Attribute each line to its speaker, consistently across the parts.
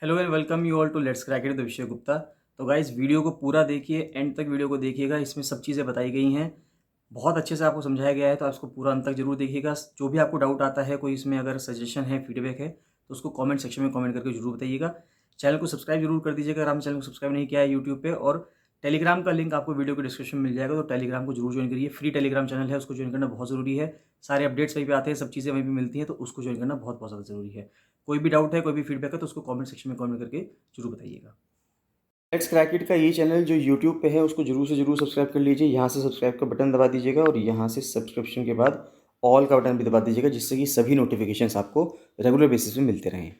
Speaker 1: Hello and welcome you all to let's crack it the Vishay Gupta. तो guys video को पूरा देखिए, एंड तक वीडियो को देखिएगा। इसमें सब चीज़ें बताई गई हैं, बहुत अच्छे से आपको समझाया गया है, तो आप इसको पूरा अंत तक जरूर देखिएगा। जो भी आपको डाउट आता है, कोई इसमें अगर सजेशन है, फीडबैक है, तो उसको कमेंट सेक्शन में कमेंट करके जरूर बताइएगा। चैनल को सब्सक्राइब जरूर कर दीजिएगा अगर आपने चैनल को सब्सक्राइब नहीं किया है यूट्यूब पे। और टेलीग्राम का लिंक आपको वीडियो के डिस्क्रिप्शन में मिल जाएगा, तो टेलीग्राम को जरूर ज्वाइन करिए। फ्री टेलीग्राम चैनल है, उसको ज्वाइन करना बहुत ज़रूरी है। सारे अपडेट्स वहीं पे आते हैं, सब चीज़ें वहीं पे मिलती हैं, तो उसको ज्वाइन करना बहुत बहुत ज़्यादा ज़रूरी है। कोई भी डाउट है, कोई भी फीडबैक है, तो उसको कमेंट सेक्शन में कमेंट करके जरूर बताइएगा। लेट्स क्रैक इट का ये चैनल जो यूट्यूब पे है, उसको जरूर से जरूर सब्सक्राइब कर लीजिए। यहाँ से सब्सक्राइब का बटन दबा दीजिएगा और यहाँ से सब्सक्रिप्शन के बाद ऑल का बटन भी दबा दीजिएगा, जिससे कि सभी नोटिफिकेशंस आपको रेगुलर बेसिस पे मिलते रहें।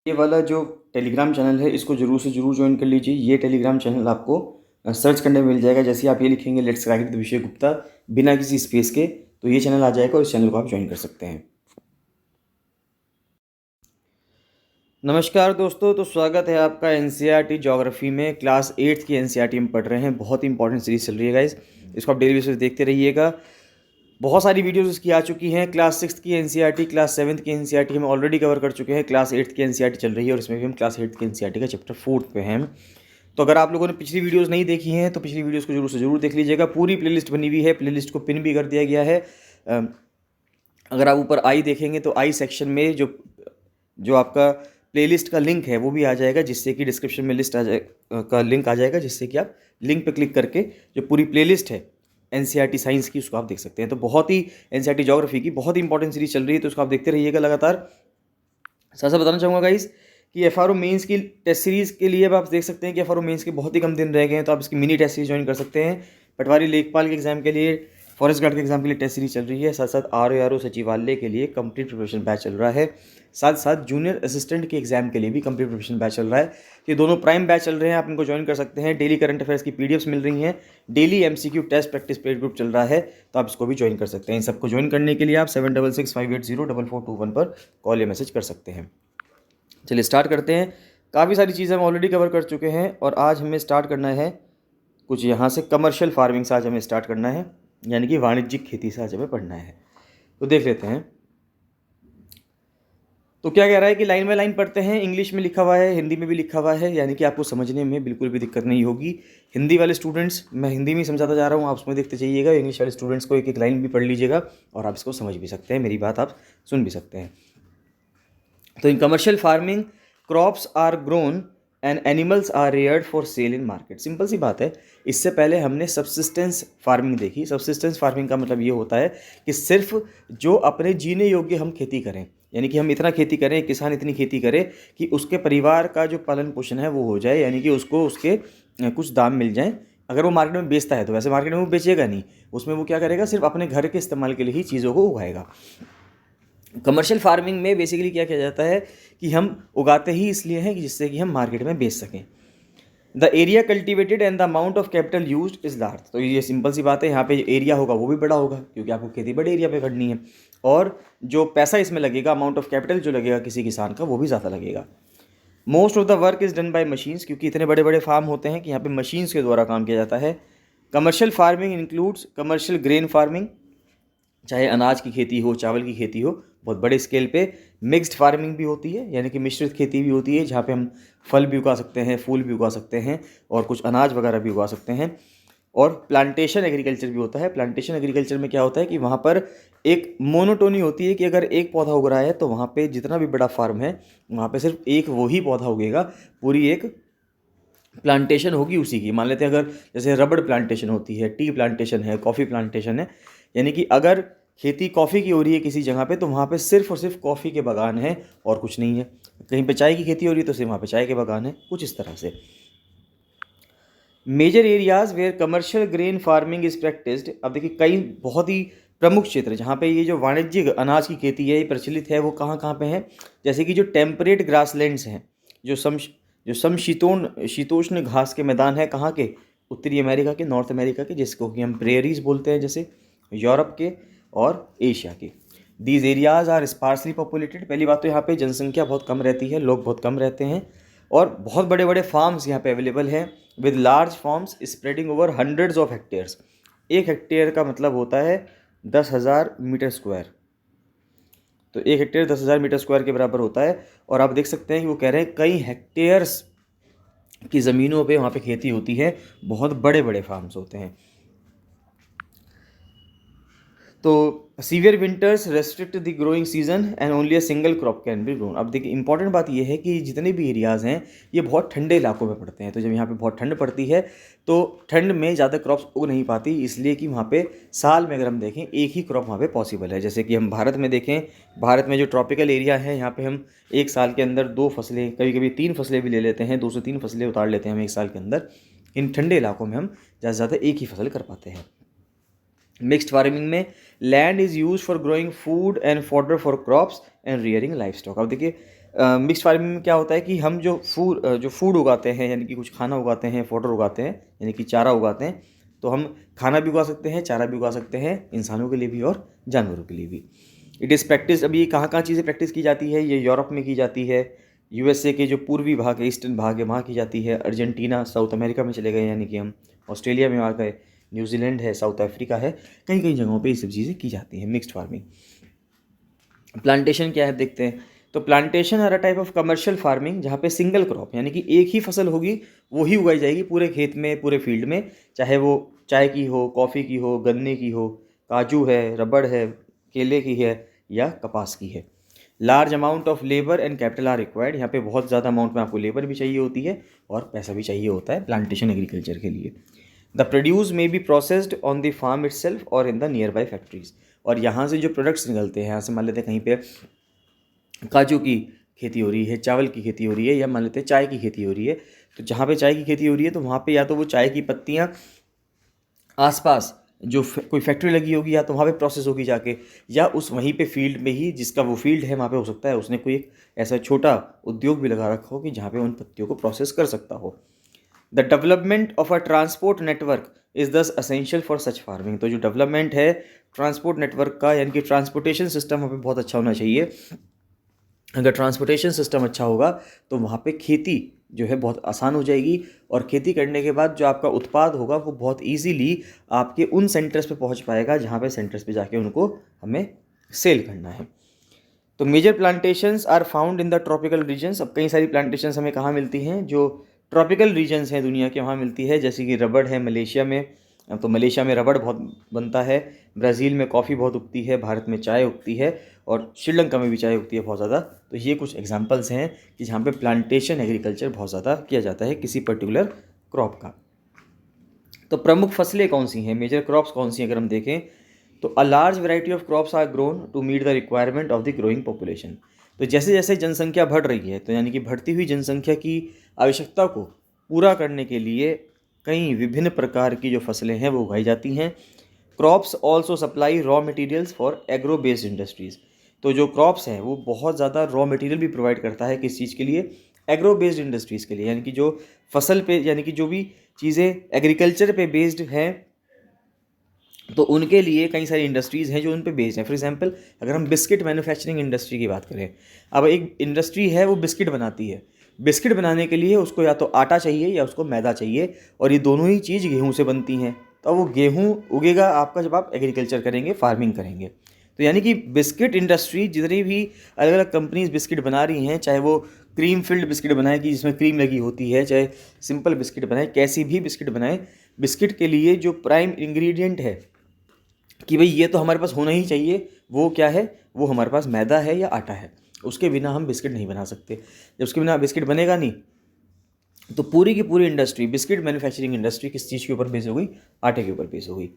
Speaker 1: ये वाला जो टेलीग्राम चैनल है, इसको जरूर से जरूर ज्वाइन कर लीजिए। ये टेलीग्राम चैनल आपको सर्च करने में मिल जाएगा। जैसे ही आप ये लिखेंगे let's crack it the Vishay Gupta बिना किसी स्पेस के, तो ये चैनल आ जाएगा और इस चैनल को आप ज्वाइन कर सकते हैं। नमस्कार दोस्तों, तो स्वागत है आपका एनसीईआरटी ज्योग्राफी में। क्लास 8th की एनसीईआरटी में पढ़ रहे हैं। बहुत ही इंपॉर्टेंट सीरीज चल रही है गाइस, इसको आप डेली बेसिस पे देखते रहिएगा। बहुत सारी वीडियोस इसकी आ चुकी हैं। क्लास 6th की एनसीईआरटी, क्लास 7th की एनसीईआरटी हम ऑलरेडी कवर कर चुके हैं। क्लास 8th की एनसीईआरटी चल रही है और इसमें भी हम क्लास 8th की एनसीईआरटी का चैप्टर 4 पे हैं। तो अगर आप लोगों ने पिछली वीडियोस नहीं देखी हैं, तो पिछली वीडियोस को जरूर से जरूर देख लीजिएगा। पूरी प्लेलिस्ट बनी हुई है, प्लेलिस्ट को पिन भी कर दिया गया है। अगर आप ऊपर आई देखेंगे तो आई सेक्शन में जो जो आपका प्लेलिस्ट का लिंक है वो भी आ जाएगा, जिससे कि डिस्क्रिप्शन में लिस्ट का लिंक आ जाएगा, जिससे कि आप लिंक पे क्लिक करके जो पूरी प्लेलिस्ट है एनसीईआरटी साइंस की, उसको आप देख सकते हैं। तो बहुत ही एनसीईआरटी ज्योग्राफी की बहुत ही इंपॉर्टेंट सीरीज चल रही है, तो उसको आप देखते रहिएगा लगातार। साथ साथ बताना चाहूँगा गाइस कि एफआरओ मेंस की टेस्ट सीरीज़ के लिए अब आप देख सकते हैं कि एफआरओ मेंस के बहुत ही कम दिन रह गए हैं, तो आप इसकी मिनी टेस्ट सीरीज ज्वाइन कर सकते हैं। पटवारी लेखपाल के एग्जाम के लिए, फॉरेस्ट गार्ड के एग्जाम के लिए टेस्ट सीरीज चल रही है। साथ साथ आरओ सचिवालय के लिए कंप्लीट प्रिपरेशन बैच चल रहा है। साथ साथ जूनियर असिस्टेंट के एग्जाम के लिए भी कंप्लीट प्रिपरेशन बैच चल रहा है। ये दोनों प्राइम बैच चल रहे हैं, आप इनको ज्वाइन कर सकते हैं। डेली करंट अफेयर्स की पीडीएफ्स मिल रही हैं, daily MCQ test practice paid group चल रहा है, तो आप इसको भी ज्वाइन कर सकते हैं। इन सबको ज्वाइन करने के लिए आप 7665804421 पर कॉल या मैसेज कर सकते हैं। चलिए स्टार्ट करते हैं। काफ़ी सारी चीज़ें हम ऑलरेडी कवर कर चुके हैं और आज हमें स्टार्ट करना है कुछ यहाँ से कमर्शियल फार्मिंग से। आज हमें स्टार्ट करना है, यानी कि वाणिज्यिक खेती से आज हमें पढ़ना है। तो देख लेते हैं। तो क्या कह रहा है कि लाइन बाय लाइन पढ़ते हैं। इंग्लिश में लिखा हुआ है, हिंदी में भी लिखा हुआ है, यानी कि आपको समझने में बिल्कुल भी दिक्कत नहीं होगी। हिंदी वाले स्टूडेंट्स, मैं हिंदी में समझाता जा रहा हूँ, आप उसमें देखते जाइएगा। इंग्लिश वाले स्टूडेंट्स को एक एक लाइन भी पढ़ लीजिएगा और आप इसको समझ भी सकते हैं, मेरी बात आप सुन भी सकते हैं। तो in commercial farming crops are grown and animals are reared for sale in market. Simple सी बात है। इससे पहले हमने सबसिस्टेंस फार्मिंग देखी। सबसिस्टेंस फार्मिंग का मतलब ये होता है कि सिर्फ जो अपने जीने योग्य हम खेती करें, यानी कि हम इतना खेती करें, किसान इतनी खेती करे कि उसके परिवार का जो पालन पोषण है वो हो जाए, यानी कि उसको उसके कुछ दाम मिल जाएं। अगर वो मार्केट में बेचता है तो वैसे मार्केट में वो बेचेगा नहीं, उसमें वो क्या करेगा, सिर्फ अपने घर के इस्तेमाल के लिए ही चीज़ों को उगाएगा। कमर्शियल फार्मिंग में बेसिकली क्या किया जाता है कि हम उगाते ही इसलिए हैं कि जिससे कि हम मार्केट में बेच सकें। The area cultivated and the amount of capital used is large. तो ये सिंपल सी बात है, यहाँ पे जो एरिया होगा वो भी बड़ा होगा, क्योंकि आपको खेती बड़े एरिया पे करनी है, और जो पैसा इसमें लगेगा, अमाउंट ऑफ कैपिटल जो लगेगा किसी किसान का, वो भी ज़्यादा लगेगा। Most of the work is done by machines, क्योंकि इतने बड़े बड़े फार्म होते हैं कि यहाँ पे मशीन्स के द्वारा काम किया जाता है। Commercial farming includes commercial grain farming, चाहे अनाज की खेती हो, चावल की खेती हो, बहुत बड़े स्केल पे। मिक्स्ड फार्मिंग भी होती है, यानी कि मिश्रित खेती भी होती है, जहाँ पे हम फल भी उगा सकते हैं, फूल भी उगा सकते हैं और कुछ अनाज वगैरह भी उगा सकते हैं। और प्लांटेशन एग्रीकल्चर भी होता है। प्लांटेशन एग्रीकल्चर में क्या होता है कि वहाँ पर एक मोनोटोनी होती है कि अगर एक पौधा उग रहा है तो वहाँ पे जितना भी बड़ा फार्म है वहाँ पे सिर्फ एक वो ही पौधा उगेगा, पूरी एक प्लांटेशन होगी उसी की। मान लेते हैं अगर जैसे रबड़ प्लांटेशन होती है, टी प्लांटेशन है, कॉफ़ी प्लांटेशन है, यानी कि अगर खेती कॉफ़ी की हो रही है किसी जगह पे, तो वहाँ पे सिर्फ और सिर्फ कॉफ़ी के बागान हैं और कुछ नहीं है। कहीं पे चाय की खेती हो रही है तो सिर्फ वहाँ पे चाय के बागान है, कुछ इस तरह से। Major areas where commercial grain farming is practised. अब देखिए कई बहुत ही प्रमुख क्षेत्र जहाँ पे ये जो वाणिज्यिक अनाज की खेती है ये प्रचलित है, वो कहाँ कहाँ पे है। जैसे कि जो टेम्परेट ग्रासलैंड्स हैं, जो समशीतोष्ण शीतोष्ण घास के मैदान है, कहाँ के, उत्तरी अमेरिका के, नॉर्थ अमेरिका के, जिसको कि हम प्रेरीज बोलते हैं, जैसे यूरोप के और एशिया के। These areas are sparsely populated. पहली बात तो यहाँ पे जनसंख्या बहुत कम रहती है, लोग बहुत कम रहते हैं, और बहुत बड़े बड़े फार्म्स यहाँ पे अवेलेबल हैं, with large farms spreading over hundreds of hectares. एक हेक्टेयर का मतलब होता है 10,000 मीटर स्क्वायर। तो 1 हेक्टेयर 10,000 मीटर स्क्वायर के बराबर होता है। और आप देख सकते हैं कि वो कह रहे हैं कई हेक्टेयर्स की ज़मीनों पे वहाँ पे खेती होती है, बहुत बड़े बड़े फार्म्स होते हैं। तो severe winters restrict the growing season and only a single crop can be grown. अब देखिए इंपॉर्टेंट बात ये है कि जितने भी एरियाज़ हैं ये बहुत ठंडे इलाकों में पड़ते हैं, तो जब यहाँ पे बहुत ठंड पड़ती है तो ठंड में ज़्यादा क्रॉप्स उग नहीं पाती, इसलिए कि वहाँ पे साल में अगर हम देखें एक ही क्रॉप वहाँ पे पॉसिबल है। जैसे कि हम भारत में देखें, भारत में जो ट्रॉपिकल एरिया है यहाँ पे हम एक साल के अंदर 2 फसलें, कभी कभी 3 फसलें भी ले लेते हैं, 2 से 3 फसलें उतार लेते हैं हम एक साल के अंदर। इन ठंडे इलाकों में हम ज़्यादा से ज़्यादा एक ही फसल कर पाते हैं। मिक्स्ड फार्मिंग में land is use for growing food and fodder for crops and rearing life stock. अब देखिए मिक्स्ड फार्मिंग में क्या होता है कि हम जो फूड उगाते हैं, यानी कि कुछ खाना उगाते हैं, फॉडर उगाते हैं, यानी कि चारा उगाते हैं, तो हम खाना भी उगा सकते हैं, चारा भी उगा सकते हैं, इंसानों के लिए भी और जानवरों के लिए भी। इट इज़ प्रैक्टिस, अभी कहाँ कहाँ चीज़ें प्रैक्टिस की जाती है, ये यूरोप में की जाती है, यूएसए के जो पूर्वी भाग है, ईस्टर्न भाग है, वहाँ की जाती है, अर्जेंटीना साउथ अमेरिका में चले गए, यानी कि हम ऑस्ट्रेलिया में आ गए, न्यूजीलैंड है, साउथ अफ्रीका है, कई कई जगहों पे ये सब चीज़ें की जाती हैं मिक्स्ड फार्मिंग। प्लांटेशन क्या है देखते हैं। तो plantation are a type of commercial farming जहाँ पे सिंगल क्रॉप यानी कि एक ही फसल होगी, वो ही उगाई जाएगी पूरे खेत में, पूरे फील्ड में, चाहे वो चाय की हो, कॉफ़ी की हो, गन्ने की हो, काजू है, रबड़ है, केले की है या कपास की है। Large amount of labour and capital R required, यहाँ पे बहुत ज़्यादा अमाउंट में आपको लेबर भी चाहिए होती है और पैसा भी चाहिए होता है प्लांटेशन एग्रीकल्चर के लिए। The produce may be processed on the farm itself और in the nearby factories. और यहाँ से जो प्रोडक्ट्स निकलते हैं, यहाँ से मान लेते हैं कहीं पे काजू की खेती हो रही है, चावल की खेती हो रही है, या मान लेते हैं चाय की खेती हो रही है, तो जहाँ पे चाय की खेती हो रही है तो वहाँ पे या तो वो चाय की पत्तियाँ आसपास जो कोई फैक्ट्री लगी होगी या तो वहाँ पे प्रोसेस होगी जाके, या उस वहीं पे फील्ड में ही जिसका वो फील्ड है वहाँ पे हो सकता है उसने कोई एक ऐसा छोटा उद्योग भी लगा रखा हो कि जहाँ पे उन पत्तियों को प्रोसेस कर सकता हो। The development of a transport network is दस असेंशियल फॉर सच फार्मिंग। तो जो डेवलपमेंट है ट्रांसपोर्ट नेटवर्क का, यानी कि ट्रांसपोर्टेशन सिस्टम वहाँ पे बहुत अच्छा होना चाहिए। अगर ट्रांसपोर्टेशन सिस्टम अच्छा होगा तो वहाँ पे खेती जो है बहुत आसान हो जाएगी, और खेती करने के बाद जो आपका उत्पाद होगा वो बहुत इजीली आपके उन सेंटर्स पे पहुँच पाएगा जहाँ पे सेंटर्स पे जाके उनको हमें सेल करना है। तो major plantations are found in the tropical regions. अब कई सारी प्लांटेशंस हमें कहाँ मिलती हैं, जो ट्रॉपिकल रीजन्स हैं दुनिया के, वहाँ मिलती है। जैसे कि रबड़ है मलेशिया में, तो मलेशिया में रबड़ बहुत बनता है, ब्राज़ील में कॉफ़ी बहुत उगती है, भारत में चाय उगती है, और श्रीलंका में भी चाय उगती है बहुत ज़्यादा। तो ये कुछ एग्जांपल्स हैं कि जहाँ पे प्लांटेशन एग्रीकल्चर बहुत ज़्यादा किया जाता है किसी पर्टिकुलर क्रॉप का। तो प्रमुख फसलें कौन सी हैं, मेजर क्रॉप्स कौन सी हैं अगर हम देखें, तो a large variety of crops are grown to meet the requirement of the growing population. तो जैसे जैसे जनसंख्या बढ़ रही है, तो यानी कि बढ़ती हुई जनसंख्या की आवश्यकता को पूरा करने के लिए कई विभिन्न प्रकार की जो फसलें हैं वो उगाई जाती हैं। Crops also supply raw materials for agro based industries. तो जो क्रॉप्स हैं वो बहुत ज़्यादा रॉ मटेरियल भी प्रोवाइड करता है किस चीज़ के लिए, एग्रो बेस्ड इंडस्ट्रीज़ के लिए, यानी कि जो फसल पे, यानी कि जो भी चीज़ें एग्रीकल्चर पे बेस्ड हैं तो उनके लिए कई सारी इंडस्ट्रीज़ हैं जो उन पे बेस्ड हैं। फॉर एग्जांपल अगर हम बिस्किट मैन्युफैक्चरिंग इंडस्ट्री की बात करें, अब एक इंडस्ट्री है वो बिस्किट बनाती है, बिस्किट बनाने के लिए उसको या तो आटा चाहिए या उसको मैदा चाहिए, और ये दोनों ही चीज़ गेहूं से बनती हैं। तो वो गेहूं उगेगा आपका जब आप एग्रीकल्चर करेंगे, फार्मिंग करेंगे। तो यानी कि बिस्किट इंडस्ट्री जितनी भी अलग अलग कंपनीज बिस्किट बना रही हैं, चाहे वो क्रीम फिल्ड बिस्किट बनाएगी जिसमें क्रीम लगी होती है, चाहे सिंपल बिस्किट बनाए, कैसी भी बिस्किट बनाए, बिस्किट के लिए जो प्राइम इंग्रेडिएंट है कि भाई ये तो हमारे पास होना ही चाहिए, वो क्या है, वो हमारे पास मैदा है या आटा है। उसके बिना हम बिस्किट नहीं बना सकते। जब उसके बिना बिस्किट बनेगा नहीं, तो पूरी की पूरी इंडस्ट्री, बिस्किट मैन्युफैक्चरिंग इंडस्ट्री किस चीज़ के ऊपर बेस हो गई, आटे के ऊपर बेस हो गई।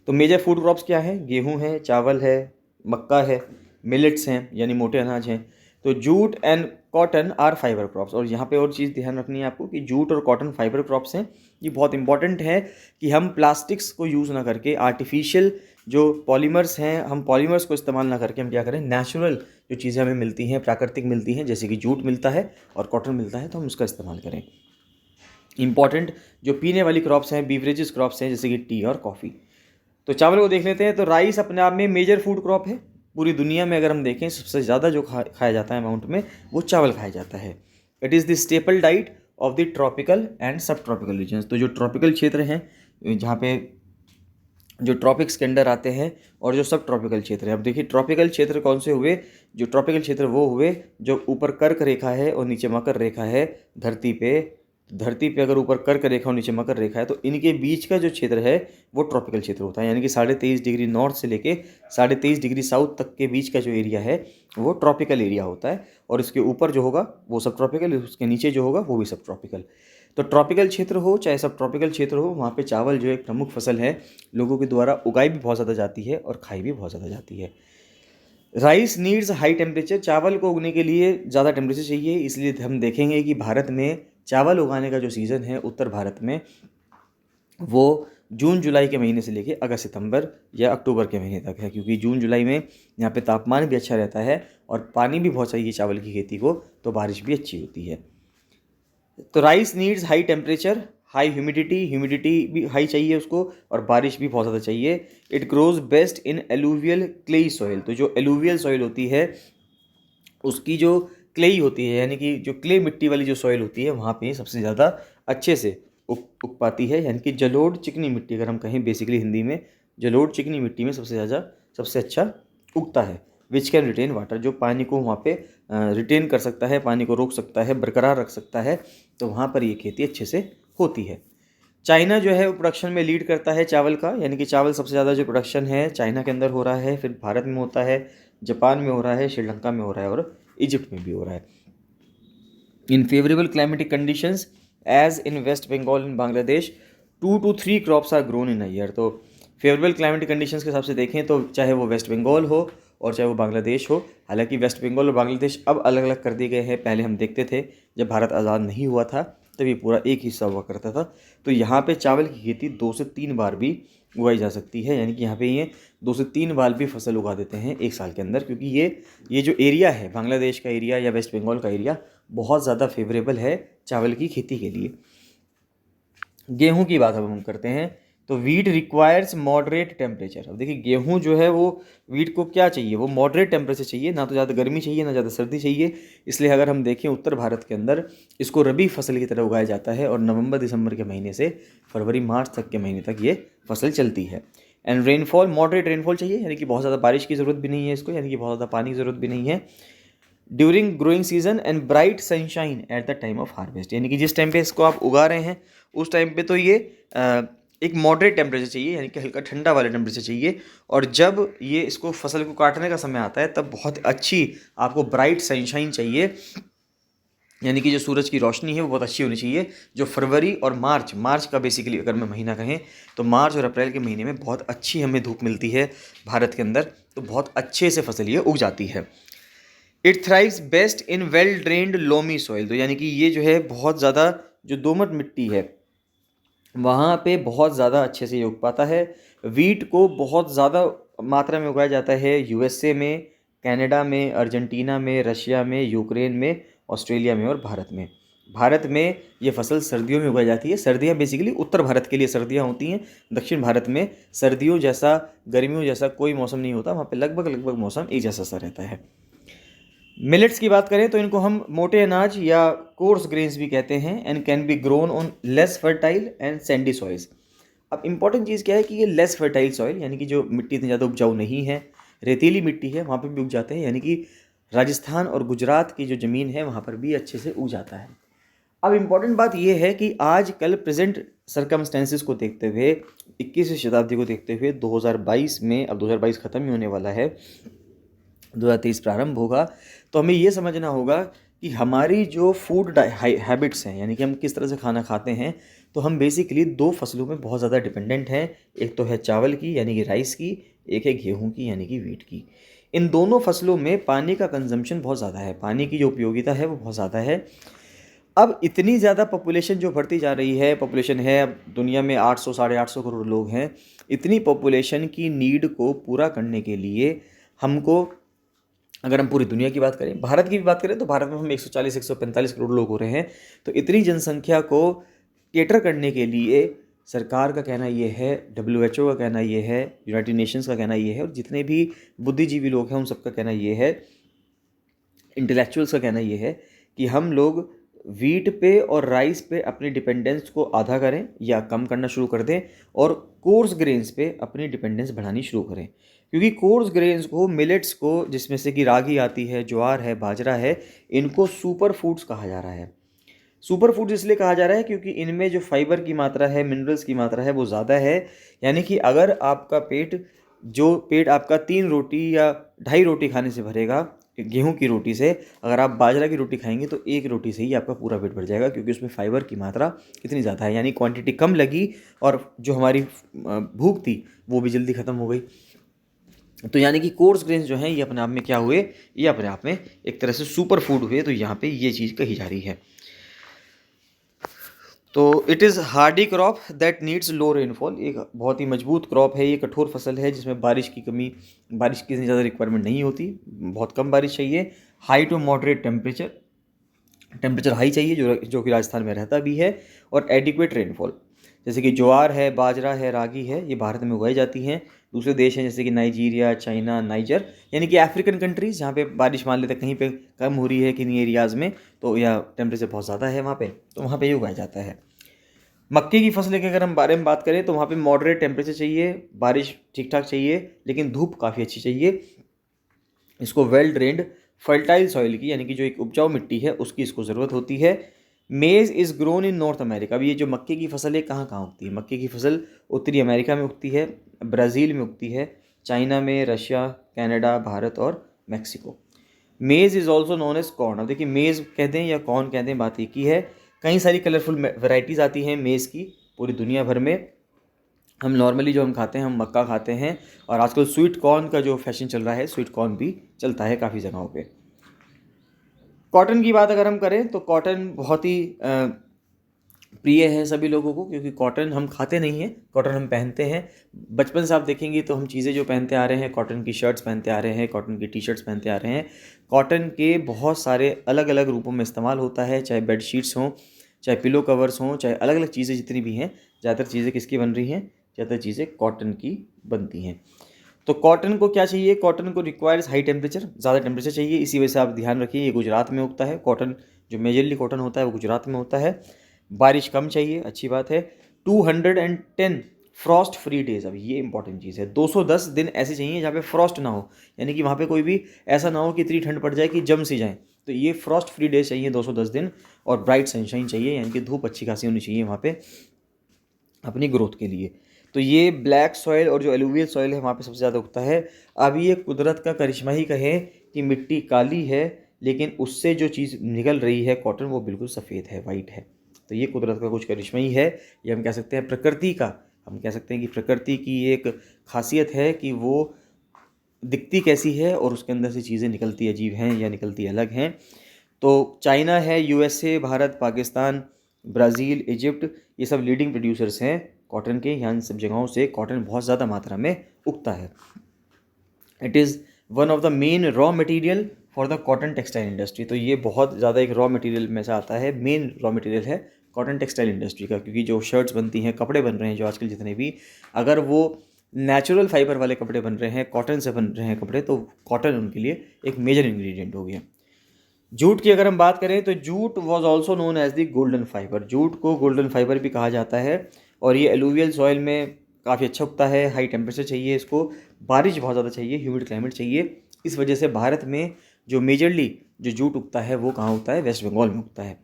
Speaker 1: तो मेजर फूड क्रॉप्स क्या है, गेहूँ है, चावल है, मक्का है, मिलेट्स हैं यानी मोटे अनाज हैं। तो jute and cotton are fibre crops. और यहाँ पे और चीज़ ध्यान रखनी है आपको कि जूट और कॉटन फाइबर क्रॉप्स हैं। ये बहुत इंपॉर्टेंट है कि हम प्लास्टिक्स को यूज़ ना करके, आर्टिफिशियल जो पॉलीमर्स हैं, हम पॉलीमर्स को इस्तेमाल ना करके हम क्या करें, नेचुरल जो चीज़ें हमें मिलती हैं, प्राकृतिक मिलती हैं, जैसे कि जूट मिलता है और कॉटन मिलता है, तो हम उसका इस्तेमाल करें। इंपॉर्टेंट जो पीने वाली क्रॉप्स हैं, बीवरेजेस क्रॉप्स हैं, जैसे कि टी और कॉफ़ी। तो चावल को देख लेते हैं। तो राइस अपने आप में मेजर फूड क्रॉप है। पूरी दुनिया में अगर हम देखें सबसे ज़्यादा जो खाया जाता है अमाउंट में, वो चावल खाया जाता है। It is the staple diet of the tropical and सब ट्रॉपिकल रीजन्स। तो जो ट्रॉपिकल क्षेत्र हैं जहाँ पे जो ट्रॉपिक्स के अंडर आते हैं और जो सब ट्रॉपिकल क्षेत्र है। अब देखिए ट्रॉपिकल क्षेत्र कौन से हुए, जो ट्रॉपिकल क्षेत्र वो हुए जो ऊपर कर्क रेखा है और नीचे मकर रेखा है धरती पे। धरती पे अगर ऊपर कर्क रेखा और नीचे मकर रेखा है तो इनके बीच का जो क्षेत्र है वो ट्रॉपिकल क्षेत्र होता है, यानी कि 23.5 डिग्री नॉर्थ से लेके 23.5 डिग्री साउथ तक के बीच का जो एरिया है वो ट्रॉपिकल एरिया होता है। और इसके ऊपर जो होगा वो सब ट्रॉपिकल, उसके नीचे जो होगा वो भी सब ट्रॉपिकल। तो ट्रॉपिकल क्षेत्र हो चाहे सब ट्रॉपिकल क्षेत्र हो, वहाँ पे चावल जो एक प्रमुख फसल है, लोगों के द्वारा उगाई भी बहुत ज़्यादा जाती है और खाई भी बहुत ज़्यादा जाती है। राइस नीड्स हाई टेम्परेचर, चावल को उगने के लिए ज़्यादा टेम्परेचर चाहिए, इसलिए हम देखेंगे कि भारत में चावल उगाने का जो सीज़न है उत्तर भारत में वो जून जुलाई के महीने से लेके अगस्त सितंबर या अक्टूबर के महीने तक है, क्योंकि जून जुलाई में यहाँ पे तापमान भी अच्छा रहता है और पानी भी बहुत चाहिए चावल की खेती को, तो बारिश भी अच्छी होती है। तो rice needs high temperature, high humidity, humidity भी हाई चाहिए उसको और बारिश भी बहुत ज़्यादा चाहिए। It grows best in alluvial clayey soil, तो जो एलुवियल सॉइल होती है उसकी जो क्लेई होती है, यानी कि जो क्ले मिट्टी वाली जो सॉइल होती है वहाँ पे सबसे ज़्यादा अच्छे से उग पाती है, यानी कि जलोढ़ चिकनी मिट्टी अगर हम कहें बेसिकली हिंदी में, जलोढ़ चिकनी मिट्टी में सबसे अच्छा उगता है। विच कैन रिटेन वाटर, जो पानी को वहाँ पे रिटेन कर सकता है, पानी को रोक सकता है, बरकरार रख सकता है, तो वहाँ पर ये खेती अच्छे से होती है। चाइना जो है वो प्रोडक्शन में लीड करता है चावल का, यानी कि चावल सबसे ज़्यादा जो प्रोडक्शन है चाइना के अंदर हो रहा है, फिर भारत में होता है, जापान में हो रहा है, श्रीलंका में हो रहा है और इजिप्ट में भी हो रहा है। In favourable climatic conditions as in West Bengal in Bangladesh 2 to 3 crops are grown in a year. तो फेवरेबल क्लाइमेटिक कंडीशंस के हिसाब से देखें तो चाहे वो वेस्ट बंगाल हो और चाहे वो बांग्लादेश हो, हालांकि वेस्ट बंगाल और बांग्लादेश अब अलग अलग कर दिए गए हैं, पहले हम देखते थे जब भारत आज़ाद नहीं हुआ था तब ये पूरा एक हिस्सा हुआ करता था। तो यहाँ पे चावल की खेती 2 से 3 बार भी उगाई जा सकती है, यानी कि यहाँ पे ये 2 से 3 बार भी फसल उगा देते हैं एक साल के अंदर, क्योंकि ये जो एरिया है बांग्लादेश का एरिया या वेस्ट बंगाल का एरिया बहुत ज़्यादा फेवरेबल है चावल की खेती के लिए। गेहूं की बात अब हम करते हैं, तो वीट रिक्वायर्स मॉडरेट टेम्परेचर। अब देखिए गेहूं जो है वो वीट को क्या चाहिए, वो मॉडरेट टेम्परेचर चाहिए, ना तो ज़्यादा गर्मी चाहिए ना ज़्यादा सर्दी चाहिए। इसलिए अगर हम देखें उत्तर भारत के अंदर इसको रबी फसल की तरह उगाया जाता है और नवंबर दिसंबर के महीने से फरवरी मार्च तक के महीने तक ये फसल चलती है। एंड रेनफॉल मॉडरेट रेनफॉल चाहिए, यानी कि बहुत ज़्यादा बारिश की ज़रूरत भी नहीं है इसको, यानी कि बहुत ज़्यादा पानी की ज़रूरत भी नहीं है। During growing season and bright sunshine at the time of harvest, यानी कि जिस टाइम पे इसको आप उगा रहे हैं उस टाइम पे तो ये एक मॉडरेट टेम्परेचर चाहिए, यानी कि हल्का ठंडा वाला टेम्परेचर चाहिए। और जब ये इसको फसल को काटने का समय आता है तब बहुत अच्छी आपको ब्राइट सनशाइन चाहिए, यानी कि जो सूरज की रोशनी है वो बहुत अच्छी होनी चाहिए। जो फरवरी और मार्च का बेसिकली अगर मैं महीना कहें तो मार्च और अप्रैल के महीने में बहुत अच्छी हमें धूप मिलती है भारत के अंदर, तो बहुत अच्छे से फसल ये उग जाती है। It thrives best in well drained loamy soil, तो यानी कि ये जो है बहुत ज़्यादा जो दोमट मिट्टी है वहाँ पे बहुत ज़्यादा अच्छे से ये उग पाता है। वीट को बहुत ज़्यादा मात्रा में उगाया जाता है यूएसए में, कनाडा में, अर्जेंटीना में, रशिया में, यूक्रेन में, ऑस्ट्रेलिया में और भारत में। भारत में ये फसल सर्दियों में उगाई जाती है। सर्दियाँ बेसिकली उत्तर भारत के लिए सर्दियाँ होती हैं, दक्षिण भारत में सर्दियों जैसा गर्मियों जैसा कोई मौसम नहीं होता, वहाँ पे लगभग मौसम एक जैसा सा रहता है। मिलेट्स की बात करें तो इनको हम मोटे अनाज या कोर्स ग्रेन्स भी कहते हैं and can be grown on less fertile and Sandy soils. अब इंपॉर्टेंट चीज़ क्या है कि ये लेस फर्टाइल सॉइल, यानी कि जो मिट्टी इतनी ज़्यादा उपजाऊ नहीं है, रेतीली मिट्टी है वहाँ पर भी उग जाते हैं, यानी कि राजस्थान और गुजरात की जो ज़मीन है वहाँ पर भी अच्छे से उग जाता है। अब इम्पॉर्टेंट बात यह है कि आज कल प्रेजेंट सरकमस्टेंसेस को देखते हुए, 21वीं शताब्दी को देखते हुए 2022 में, अब 2022 ख़त्म ही होने वाला है, 2023 प्रारंभ होगा, तो हमें ये समझना होगा कि हमारी जो फूड हैबिट्स हैं, यानी कि हम किस तरह से खाना खाते हैं, तो हम बेसिकली 2 फसलों में बहुत ज़्यादा डिपेंडेंट हैं। एक तो है चावल की यानी कि राइस की, एक है गेहूं की यानी कि वीट की। इन दोनों फसलों में पानी का कंजम्पशन बहुत ज़्यादा है, पानी की जो उपयोगिता है वो बहुत ज़्यादा है। अब इतनी ज़्यादा पॉपुलेशन जो बढ़ती जा रही है, पॉपुलेशन है अब दुनिया में 800 साढ़े 800 करोड़ लोग हैं, इतनी पॉपुलेशन की नीड को पूरा करने के लिए हमको, अगर हम पूरी दुनिया की बात करें, भारत की भी बात करें तो भारत में हम 140-145 करोड़ लोग हो रहे हैं, तो इतनी जनसंख्या को केटर करने के लिए सरकार का कहना ये है, WHO का कहना ये है, यूनाइटेड नेशंस का कहना ये है और जितने भी बुद्धिजीवी लोग हैं उन सबका कहना ये है, इंटेलेक्चुअल्स का कहना ये है कि हम लोग वीट पे और राइस पे अपनी डिपेंडेंस को आधा करें या कम करना शुरू कर दें, और कोर्स ग्रेन्स पे अपनी डिपेंडेंस बढ़ानी शुरू करें। क्योंकि कोर्स ग्रेन्स को, मिलेट्स को, जिसमें से कि रागी आती है, ज्वार है, बाजरा है, इनको सुपर फूड्स कहा जा रहा है। सुपर फूड्स इसलिए कहा जा रहा है क्योंकि इनमें जो फाइबर की मात्रा है, मिनरल्स की मात्रा है, वो ज़्यादा है। यानी कि अगर आपका पेट आपका 3 रोटी या 2.5 रोटी खाने से भरेगा गेहूं की रोटी से, अगर आप बाजरा की रोटी खाएंगे तो 1 रोटी से ही आपका पूरा पेट भर जाएगा, क्योंकि उसमें फाइबर की मात्रा कितनी ज़्यादा है, यानी क्वांटिटी कम लगी और जो हमारी भूख थी वो भी जल्दी ख़त्म हो गई। तो यानी कि कोर्स ग्रेन्स जो हैं ये अपने आप में क्या हुए, ये अपने आप में एक तरह से सुपर फूड हुए। तो यहाँ पे ये चीज़ कही जा रही है। तो it is Hardy crop that needs low rainfall, एक बहुत ही मजबूत क्रॉप है, ये कठोर फसल है जिसमें बारिश की इतनी ज़्यादा रिक्वायरमेंट नहीं होती, बहुत कम बारिश चाहिए। High to moderate temperature high चाहिए, जो कि राजस्थान में रहता भी है, और एडिक्वेट रेनफॉल। जैसे कि ज्वार है, बाजरा है, रागी है, ये भारत में उगाई जाती हैं। दूसरे देश हैं जैसे कि नाइजीरिया, चाइना, नाइजर, यानी कि अफ्रीकन कंट्रीज़, जहाँ पे बारिश मान लेते हैं कहीं पे कम हो रही है किन्हीं एरियाज़ में, तो या टेम्परेचर बहुत ज़्यादा है वहाँ पे, तो वहाँ पे ये उगाया जाता है। मक्के की फसल के अगर हम बारे में बात करें तो वहाँ पे मॉडरेट टेम्परेचर चाहिए, बारिश ठीक ठाक चाहिए, लेकिन धूप काफ़ी अच्छी चाहिए। इसको वेल ड्रेन्ड फर्टाइल सॉइल की, यानी कि जो एक उपजाऊ मिट्टी है उसकी इसको ज़रूरत होती है। मेज़ is grown in north America. अब ये जो मक्के की फसल है कहाँ कहाँ उगती है? मक्के की फसल उत्तरी अमेरिका में उगती है, ब्राज़ील में उगती है, चाइना में, रशिया, कनाडा, भारत और Mexico. Maize is also known as corn. अब देखिए, मेज़ कहते हैं या कॉर्न कहते हैं, बात एक ही है। कई सारी कलरफुल वैरायटीज़ आती हैं मेज़ की पूरी दुनिया भर में। हम नॉर्मली जो हम खाते हैं, हम मक्का खाते हैं, और आजकल स्वीट कॉर्न का जो फैशन चल रहा है, स्वीट कॉर्न भी चलता है काफ़ी जगहों पे। कॉटन की बात अगर हम करें तो कॉटन बहुत ही प्रिय है सभी लोगों को, क्योंकि कॉटन हम खाते नहीं हैं, कॉटन हम पहनते हैं। बचपन से आप देखेंगे तो हम चीज़ें जो पहनते आ रहे हैं, कॉटन की शर्ट्स पहनते आ रहे हैं, कॉटन की टी शर्ट्स पहनते आ रहे हैं। कॉटन के बहुत सारे अलग अलग रूपों में इस्तेमाल होता है, चाहे बेड शीट्स हों, चाहे पिलो कवर्स हों, चाहे अलग अलग चीज़ें जितनी भी हैं, ज़्यादातर चीज़ें किसकी बन रही हैं? ज़्यादातर चीज़ें कॉटन की बनती हैं। तो कॉटन को क्या चाहिए? कॉटन को रिक्वायर्स हाई टेम्परेचर, ज़्यादा टेम्परेचर चाहिए। इसी वजह से आप ध्यान रखिए, ये गुजरात में उगता है। कॉटन जो मेजरली कॉटन होता है वो गुजरात में होता है। बारिश कम चाहिए, अच्छी बात है। 210 फ्रॉस्ट फ्री डेज, अब ये इंपॉर्टेंट चीज़ है। 210 दिन ऐसे चाहिए जहाँ पे फ्रॉस्ट ना हो, यानी कि वहाँ पे कोई भी ऐसा ना हो कि इतनी ठंड पड़ जाए कि जम सी जाए। तो ये फ्रॉस्ट फ्री डेज चाहिए 210 दिन, और ब्राइट सनशाइन चाहिए, यानी कि धूप अच्छी खासी होनी चाहिए वहाँ पे अपनी ग्रोथ के लिए। तो ये ब्लैक सॉइल और जो एलुवियल सॉइल है वहाँ पे सबसे ज़्यादा उगता है। अब ये कुदरत का करिश्मा ही कहें कि मिट्टी काली है, लेकिन उससे जो चीज़ निकल रही है कॉटन, वो बिल्कुल सफ़ेद है, वाइट है। तो ये कुदरत का कुछ करिश्मा ही है, ये हम कह सकते हैं प्रकृति का, हम कह सकते हैं कि प्रकृति की एक खासियत है कि वो दिखती कैसी है और उसके अंदर से चीज़ें निकलती अजीब हैं या निकलती अलग हैं। तो चाइना है, USA, Bharat, Pakistan, Brazil, Egypt, ये सब लीडिंग प्रोड्यूसर्स हैं कॉटन के। यहाँ इन सब जगहों से कॉटन बहुत ज़्यादा मात्रा में उगता है। It is one of the main raw material for the cotton textile industry. तो ये बहुत ज़्यादा एक रॉ मटेरियल में से आता है, मेन रॉ मटेरियल है कॉटन टेक्सटाइल इंडस्ट्री का। क्योंकि जो शर्ट्स बनती हैं, कपड़े बन रहे हैं जो आजकल जितने भी, अगर वो नेचुरल फाइबर वाले कपड़े बन रहे हैं, कॉटन से बन रहे हैं कपड़े, तो कॉटन उनके लिए एक मेजर इंग्रेडिएंट हो गया। जूट की अगर हम बात करें तो jute was also known as the golden fibre. Jute को गोल्डन फाइबर भी कहा जाता है, और ये एलुवियल सॉइल में काफ़ी अच्छा उगता है। हाई टेम्परेचर चाहिए इसको, बारिश बहुत ज़्यादा चाहिए, ह्यूमिड क्लाइमेट चाहिए। इस वजह से भारत में जो मेजरली जो जूट उगता है वो कहाँ उगता है? वेस्ट बंगाल में उगता है।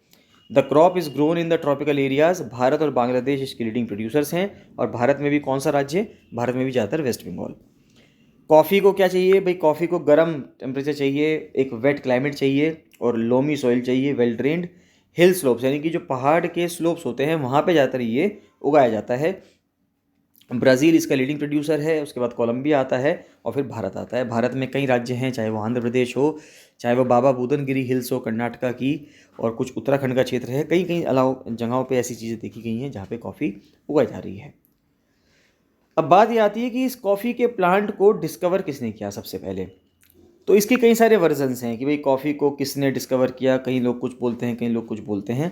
Speaker 1: The crop is grown in the tropical areas. Bharat और बांग्लादेश इसके लीडिंग प्रोड्यूसर्स हैं। और भारत में भी कौन सा राज्य है? भारत में भी ज़्यादातर वेस्ट बंगाल। कॉफ़ी को क्या चाहिए भाई? कॉफ़ी को गर्म टेम्परेचर चाहिए, एक वेट क्लाइमेट चाहिए, और लोमी सॉइल चाहिए, वेल ड्रेन्ड। हिल स्लोप्स, यानी कि जो पहाड़ के स्लोप्स होते हैं वहाँ पे ज़्यादातर ये उगाया जाता है। ब्राज़ील इसका लीडिंग प्रोड्यूसर है, उसके बाद कोलंबिया आता है, और फिर भारत आता है। भारत में कई राज्य हैं, चाहे वो आंध्र प्रदेश हो, चाहे वो बाबा बुदनगिरी हिल्स हो कर्नाटका की, और कुछ उत्तराखंड का क्षेत्र है। कई कई अलाव जगहों पे ऐसी चीज़ें देखी गई हैं जहाँ पे कॉफ़ी उगाई जा रही है। अब बात ये आती है कि इस कॉफ़ी के प्लांट को डिस्कवर किसने किया सबसे पहले? तो इसके कई सारे वर्जन्स हैं कि भाई कॉफ़ी को किसने डिस्कवर किया। कई लोग कुछ बोलते हैं, कई लोग कुछ बोलते हैं।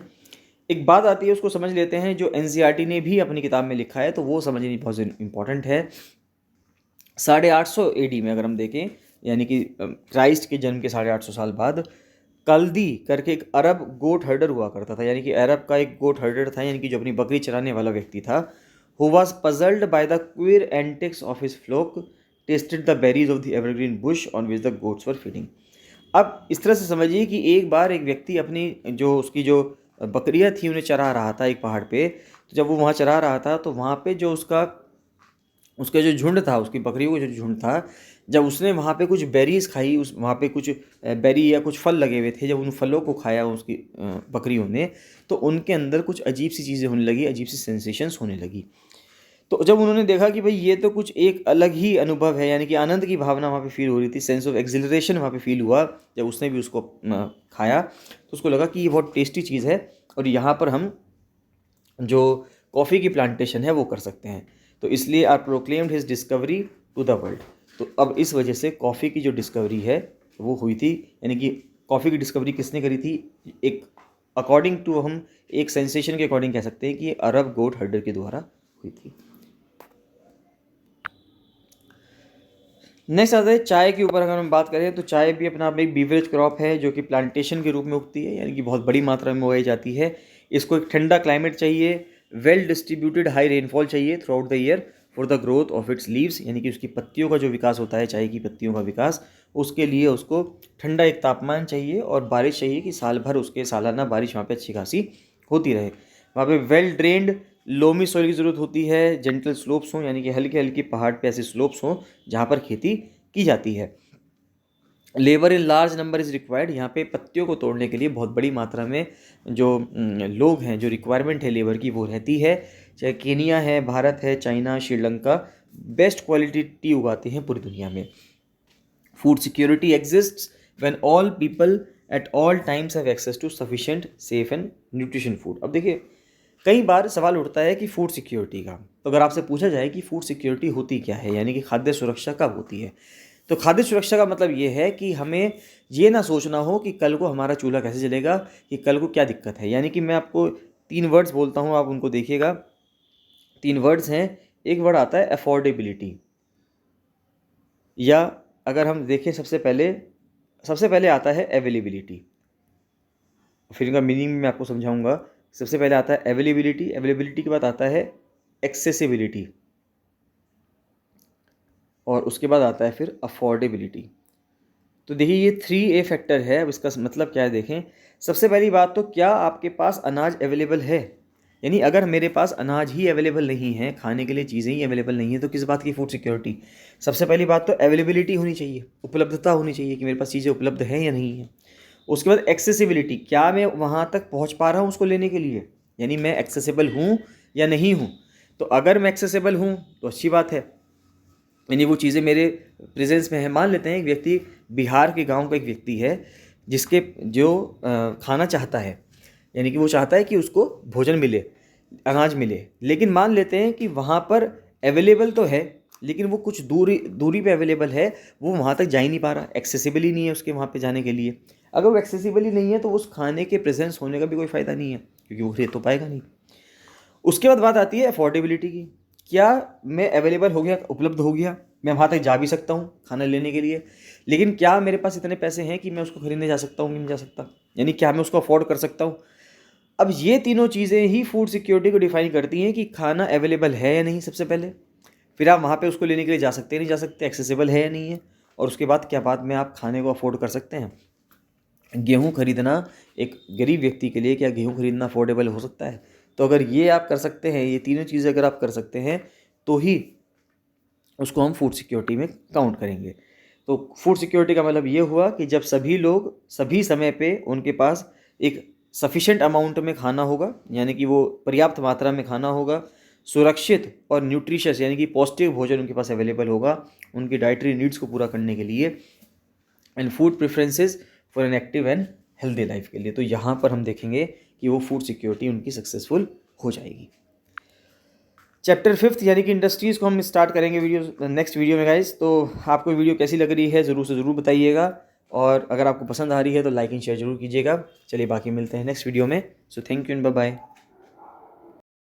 Speaker 1: एक बात आती है, उसको समझ लेते हैं, जो एनसीईआरटी ने भी अपनी किताब में लिखा है, तो वो समझनी बहुत इंपॉर्टेंट है। 850 AD में अगर हम देखें, यानी कि क्राइस्ट के जन्म के 850 साल बाद, कल्दी करके एक अरब गोट हर्डर हुआ करता था, यानी कि अरब का एक गोट हर्डर था, यानी कि जो अपनी बकरी चराने वाला व्यक्ति था, who was puzzled by the queer antics of his flock, tested the berries of the evergreen bush on which the goats were feeding. अब इस तरह से समझिए कि एक बार एक व्यक्ति अपनी उसकी जो बकरियां थी उन्हें चरा रहा था एक पहाड़ पे। तो जब वो वहाँ चरा रहा था तो वहाँ पे जो उसका जो झुंड था, उसकी बकरियों का जो झुंड था, जब उसने वहाँ पे कुछ बेरीज खाई, उस वहाँ पे कुछ बेरी या कुछ फल लगे हुए थे, जब उन फलों को खाया उसकी बकरियों ने, तो उनके अंदर कुछ अजीब सी चीज़ें होने लगी, अजीब सी सेंसेशंस होने लगी। तो जब उन्होंने देखा कि भाई ये तो कुछ एक अलग ही अनुभव है, यानी कि आनंद की भावना वहाँ पे फील हो रही थी, सेंस ऑफ एक्सिलरेशन वहाँ पे फील हुआ, जब उसने भी उसको खाया तो उसको लगा कि ये बहुत टेस्टी चीज़ है और यहाँ पर हम जो कॉफ़ी की प्लांटेशन है वो कर सकते हैं। तो इसलिए are proclaimed his discovery to the world. तो अब इस वजह से कॉफ़ी की जो डिस्कवरी है वो हुई थी, यानी कि कॉफ़ी की डिस्कवरी किसने करी थी? एक अकॉर्डिंग टू हम एक सेंसेशन के अकॉर्डिंग कह सकते हैं कि अरब गोट हर्डर के द्वारा हुई थी। नेक्स्ट आता है चाय के ऊपर। अगर हम बात करें तो चाय भी अपना आप एक बीवरेज क्रॉप है जो कि प्लांटेशन के रूप में उगती है, यानी कि बहुत बड़ी मात्रा में उगाई जाती है। इसको एक ठंडा क्लाइमेट चाहिए, वेल डिस्ट्रीब्यूटेड हाई रेनफॉल चाहिए through out the year for the growth of its leaves, यानी कि उसकी पत्तियों का जो विकास होता है, चाय की पत्तियों का विकास, उसके लिए उसको ठंडा एक तापमान चाहिए और बारिश चाहिए कि साल भर उसके सालाना बारिश वहाँ पे अच्छी खासी होती रहे। वहाँ पे वेल ड्रेन्ड लोमी सॉइल की ज़रूरत होती है, जेंटल स्लोप्स हों, यानी कि हल्के हल्के पहाड़ पे ऐसे स्लोप्स हों जहाँ पर खेती की जाती है। Labour in large number is required, यहाँ पे पत्तियों को तोड़ने के लिए बहुत बड़ी मात्रा में जो लोग हैं, जो रिक्वायरमेंट है लेबर की वो रहती है। चाहे केनिया है, भारत है, China, Sri Lanka best quality tea उगाते हैं पूरी दुनिया में। Food security exists when all people at all times have access to sufficient safe and nutrition food. अब देखिए कई बार सवाल उठता है कि फूड सिक्योरिटी का, तो अगर आपसे पूछा जाए कि फूड सिक्योरिटी होती क्या है, यानी कि खाद्य सुरक्षा कब होती है, तो खाद्य सुरक्षा का मतलब ये है कि हमें ये ना सोचना हो कि कल को हमारा चूल्हा कैसे चलेगा, कि कल को क्या दिक्कत है। यानी कि मैं आपको 3 वर्ड्स बोलता हूँ, आप उनको देखिएगा। 3 वर्ड्स हैं। एक वर्ड आता है अफोर्डेबिलिटी, या अगर हम देखें सबसे पहले आता है अवेलेबिलिटी। फिर इनका मीनिंग मैं आपको समझाऊंगा। सबसे पहले आता है अवेलेबिलिटी, अवेलेबिलिटी के बाद आता है एक्सेसिबिलिटी, और उसके बाद आता है फिर अफोर्डेबिलिटी। तो देखिए ये 3A फैक्टर है। अब इसका मतलब क्या है देखें। सबसे पहली बात तो क्या आपके पास अनाज अवेलेबल है, यानी अगर मेरे पास अनाज ही अवेलेबल नहीं है, खाने के लिए चीज़ें ही अवेलेबल नहीं है, तो किस बात की फूड सिक्योरिटी। सबसे पहली बात तो अवेलेबिलिटी होनी चाहिए, उपलब्धता होनी चाहिए कि मेरे पास चीज़ें उपलब्ध हैं या नहीं है। उसके बाद एक्सेसिबिलिटी, क्या मैं वहाँ तक पहुँच पा रहा हूँ उसको लेने के लिए, यानी मैं एक्सेसिबल हूँ या नहीं हूँ। तो अगर मैं एक्सेसिबल हूँ तो अच्छी बात है, यानी वो चीज़ें मेरे प्रेजेंस में है। मान लेते हैं एक व्यक्ति बिहार के गांव का एक व्यक्ति है जिसके जो खाना चाहता है, यानी कि वो चाहता है कि उसको भोजन मिले, अनाज मिले, लेकिन मान लेते हैं कि वहाँ पर अवेलेबल तो है लेकिन वो कुछ दूरी पे अवेलेबल है, वो वहाँ तक जा ही नहीं पा रहा, एक्सेसिबल ही नहीं है उसके वहाँ पे जाने के लिए। अगर वो एक्सेसिबल ही नहीं है तो उस खाने के प्रेजेंस होने का भी कोई फ़ायदा नहीं है, क्योंकि वो खरीद तो पाएगा नहीं। उसके बाद बात आती है अफोर्डेबिलिटी की। क्या मैं अवेलेबल हो गया, उपलब्ध हो गया, मैं वहाँ तक जा भी सकता हूँ खाना लेने के लिए, लेकिन क्या मेरे पास इतने पैसे हैं कि मैं उसको खरीदने जा सकता हूँ कि नहीं जा सकता, यानी क्या मैं उसको अफोर्ड कर सकता हूँ। अब ये तीनों चीज़ें ही फूड सिक्योरिटी को डिफाइन करती हैं कि खाना अवेलेबल है या नहीं सबसे पहले, फिर आप वहाँ पे उसको लेने के लिए जा सकते हैं नहीं जा सकते, एक्सेसिबल है या नहीं है, और उसके बाद क्या बाद में आप खाने को अफोर्ड कर सकते हैं। गेहूँ खरीदना एक गरीब व्यक्ति के लिए, क्या गेहूँ खरीदना अफोर्डेबल हो सकता है? तो अगर ये आप कर सकते हैं, ये तीनों चीज़ें अगर आप कर सकते हैं तो ही उसको हम फूड सिक्योरिटी में काउंट करेंगे। तो फूड सिक्योरिटी का मतलब ये हुआ कि जब सभी लोग सभी समय पे उनके पास एक सफिशेंट अमाउंट में खाना होगा, यानी कि वो पर्याप्त मात्रा में खाना होगा, सुरक्षित और न्यूट्रिशियस यानी कि पौष्टिक भोजन उनके पास अवेलेबल होगा उनकी डाइटरी नीड्स को पूरा करने के लिए, and food preferences for an active and healthy life के लिए। तो यहाँ पर हम देखेंगे कि वो फूड सिक्योरिटी उनकी सक्सेसफुल हो जाएगी। चैप्टर 5 यानी कि इंडस्ट्रीज़ को हम स्टार्ट करेंगे वीडियो नेक्स्ट वीडियो में गाइस। तो आपको वीडियो कैसी लग रही है ज़रूर से ज़रूर बताइएगा, और अगर आपको पसंद आ रही है तो लाइक एंड शेयर जरूर कीजिएगा। चलिए बाकी मिलते हैं नेक्स्ट वीडियो में। So thank you and bye bye.